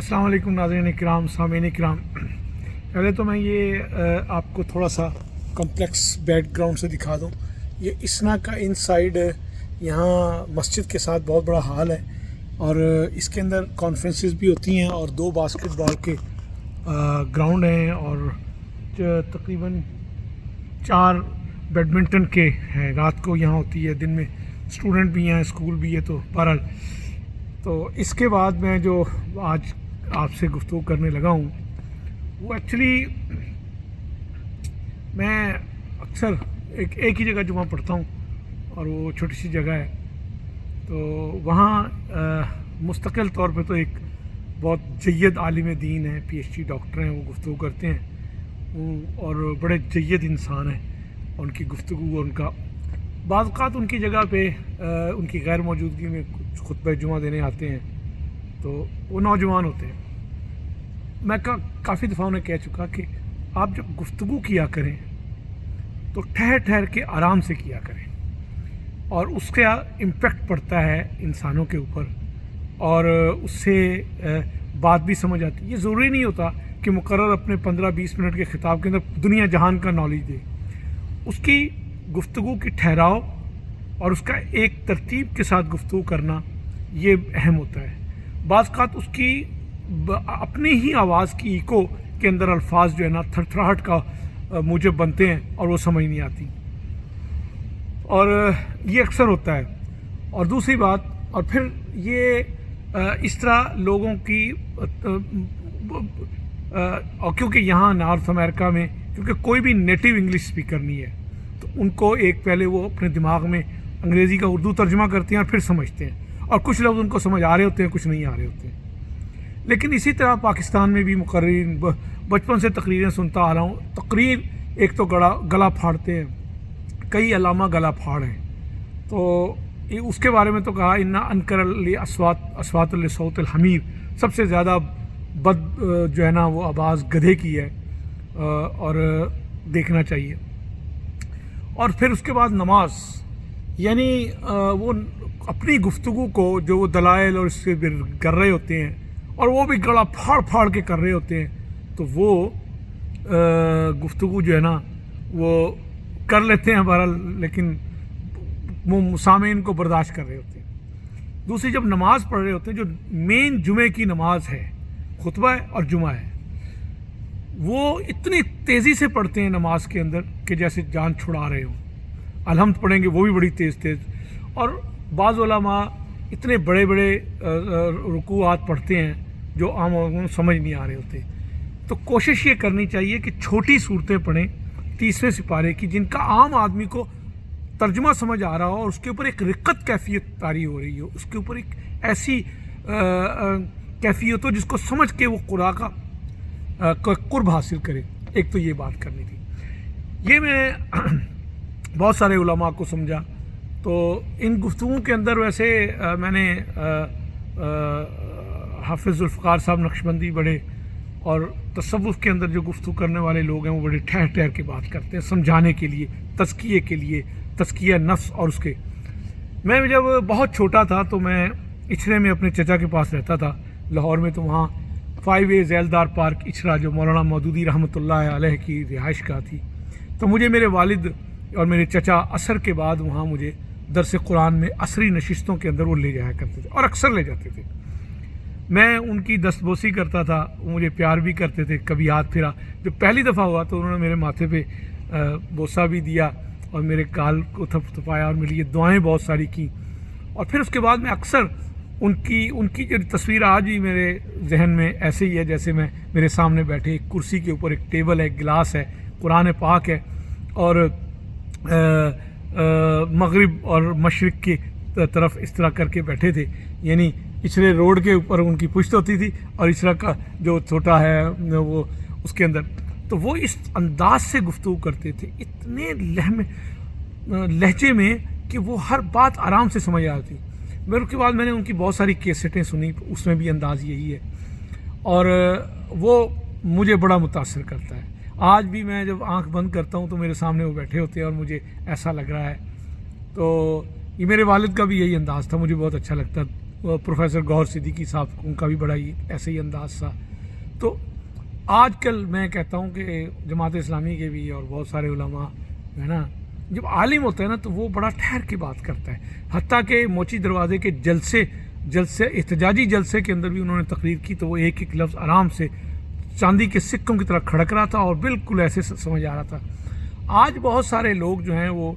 अस्सलाम वालेकुम नाज़रीन इकराम, सामीन इकराम। पहले तो मैं ये आपको थोड़ा सा कम्प्लेक्स बैकग्राउंड से दिखा दूँ। ये इसना का इनसाइड यहाँ मस्जिद के साथ बहुत बड़ा हाल है और इसके अंदर कॉन्फ्रेंसेस भी होती हैं और 2 बास्केटबॉल के ग्राउंड हैं और तकरीबन 4 बैडमिंटन के हैं। रात को यहाँ होती है, दिन में स्टूडेंट भी हैं, स्कूल भी है। तो बहरहाल तो इसके बाद मैं जो आज आपसे गुफ्तगू करने लगा हूँ वो एक्चुअली मैं अक्सर एक ही जगह जुमा पढ़ता हूँ और वो छोटी सी जगह है। तो वहाँ मुस्तकिल तौर पे तो एक बहुत जय्यद आलिम दीन है, PhD डॉक्टर हैं, वो गुफ्तगू करते हैं और बड़े जय्यद इंसान हैं। उनकी गुफ्तगू और उनका बाज़ उनकी जगह पे उनकी गैर मौजूदगी में कुछ खुतबा जुमा देने आते हैं। तो वो नौजवान होते हैं। मैं काफ़ी दफ़ा उन्हें कह चुका कि आप जब गुफ्तगू किया करें तो ठहर ठहर के आराम से किया करें और उसका इम्पेक्ट पड़ता है इंसानों के ऊपर और उससे बात भी समझ आती है। ये ज़रूरी नहीं होता कि मुकर्रर अपने 15-20 मिनट के ख़िताब के अंदर दुनिया जहान का नॉलेज दे। उसकी गुफ्तगू की ठहराव और उसका एक तरतीब के साथ गुफ्तगू करना ये अहम होता है। बाज़ उसकी अपनी ही आवाज़ की इको के अंदर अल्फाज जो है ना थरथराहट का मूजब बनते हैं और वो समझ नहीं आती और ये अक्सर होता है। और दूसरी बात, और फिर ये इस तरह लोगों की और क्योंकि यहाँ नॉर्थ अमेरिका में क्योंकि कोई भी नेटिव इंग्लिश स्पीकर नहीं है तो उनको एक पहले वो अपने दिमाग में अंग्रेज़ी का उर्दू तर्जुमा करते हैं और फिर समझते हैं और कुछ लोग उनको समझ आ रहे होते हैं, कुछ नहीं आ रहे होते हैं। लेकिन इसी तरह पाकिस्तान में भी मुकर्रिरीन बचपन से तकरीरें सुनता आ रहा हूँ। तकरीर एक तो गला फाड़ते हैं, कई अलामा गला फाड़ हैं। तो उसके बारे में तो कहा इन्ना अनकर अस्वात सौत हमीर, सबसे ज़्यादा बद जो है ना वो आवाज़ गधे की है और देखना चाहिए। और फिर उसके बाद नमाज, यानी वो अपनी गुफ्तगू को जो वो दलाइल और इससे कर रहे होते हैं और वो भी गला फाड़ फाड़ के कर रहे होते हैं, तो वो गुफ्तगू जो है ना वो कर लेते हैं बहरहाल, लेकिन वो सामीन को बर्दाश्त कर रहे होते हैं। दूसरी, जब नमाज़ पढ़ रहे होते हैं, जो मेन जुमे की नमाज है, खुतबा है और जुमा है, वो इतनी तेज़ी से पढ़ते हैं नमाज के अंदर कि जैसे जान छुड़ा रहे हो। अलहम्द पढ़ेंगे वो भी बड़ी तेज़ और बाज़ उलमा इतने बड़े बड़े रुकूआत पढ़ते हैं जो आम लोगों को समझ नहीं आ रहे होते। तो कोशिश ये करनी चाहिए कि छोटी सूरतें पढ़ें 30वें सिपारे की, जिनका आम आदमी को तर्जुमा समझ आ रहा हो और उसके ऊपर एक रिक्कत कैफियत तारी हो रही हो, उसके ऊपर एक ऐसी कैफियत हो जिसको समझ के वो कुरान का कुर्ब हासिल करे। एक तो ये बात करनी थी। ये मैं बहुत सारे उलमा को समझा। तो इन गुफ्तगू के अंदर वैसे मैंने हाफिज़ ज़ुल्फ़िकार साहब नक्शबंदी बड़े और तसव्वुफ़ के अंदर जो गुफ्तगू करने वाले लोग हैं वो बड़े ठहर ठहर के बात करते हैं, समझाने के लिए, तज़किये के लिए, तज़किया नफ्स। और उसके मैं जब बहुत छोटा था तो मैं इछरे में अपने चचा के पास रहता था लाहौर में। तो वहाँ 5A ज़ैलदार पार्क इछरा जो मौलाना मौदूदी रहमतुल्लाह अलैह की रिहाइश का थी, तो मुझे मेरे वालिद और मेरे चचा असर के बाद वहाँ मुझे दरस कुरान में असरी नशिस्तों के अंदर वो ले जाया करते थे और अक्सर ले जाते थे। मैं उनकी दस्तबोसी करता था, वो मुझे प्यार भी करते थे। कभी हाथ फिरा, जब पहली दफ़ा हुआ तो उन्होंने मेरे माथे पे बोसा भी दिया और मेरे गाल को थपथपाया और मेरे लिए दुआएँ बहुत सारी की। और फिर उसके बाद मैं अक्सर उनकी जो तस्वीर आज भी मेरे जहन में ऐसे ही है जैसे मैं मेरे सामने बैठे, एक कुर्सी के ऊपर एक टेबल है, एक गिलास है, कुरान पाक है और मगरिब और मशरिक़ की तरफ इस तरह करके बैठे थे। यानी इछरे रोड के ऊपर उनकी पुश्त होती थी और इछरा का जो छोटा है वो उसके अंदर। तो वो इस अंदाज से गुफ्तगू करते थे, इतने लहजे में कि वो हर बात आराम से समझ आती। मेरे के बाद मैंने उनकी बहुत सारी कैसेटें सुनी, उसमें भी अंदाज़ यही है और वो मुझे बड़ा मुतासर करता है। आज भी मैं जब आंख बंद करता हूँ तो मेरे सामने वो बैठे होते हैं और मुझे ऐसा लग रहा है। तो ये मेरे वालिद का भी यही अंदाज़ था, मुझे बहुत अच्छा लगता प्रोफेसर गौहर सिद्दीकी साहब, उनका भी बड़ा ही ऐसे ही अंदाज़ था। तो آج کل میں کہتا ہوں کہ جماعت اسلامی کے بھی اور بہت سارے علماء ہے نا، جب عالم ہوتا ہے نا تو وہ بڑا ٹھہر کے بات کرتا ہے، حتیٰ کہ موچی دروازے کے جلسے احتجاجی جلسے کے اندر بھی انہوں نے تقریر کی تو وہ ایک ایک لفظ آرام سے چاندی کے سکوں کی طرح کھڑک رہا تھا اور بالکل ایسے سمجھ آ رہا تھا۔ آج بہت سارے لوگ جو ہیں وہ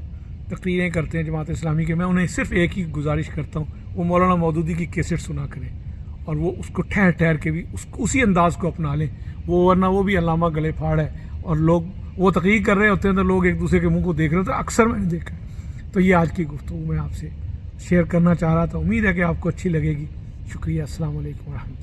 تقریریں کرتے ہیں جماعت اسلامی کے، میں انہیں صرف ایک ہی گزارش کرتا ہوں، وہ مولانا مودودی کی کیسٹ سنا کریں اور وہ اس کو ٹھہر کے بھی اسی انداز کو اپنا لیں، وہ ورنہ وہ بھی علامہ گلے پھاڑ ہے اور لوگ وہ تقریر کر رہے ہوتے ہیں تو لوگ ایک دوسرے کے منہ کو دیکھ رہے ہوتے ہیں، اکثر میں نے دیکھا ہے۔ تو یہ آج کی گفتگو میں آپ سے شیئر کرنا چاہ رہا تھا، امید ہے کہ آپ کو اچھی لگے گی۔ شکریہ، السلام علیکم ورحمۃ اللہ۔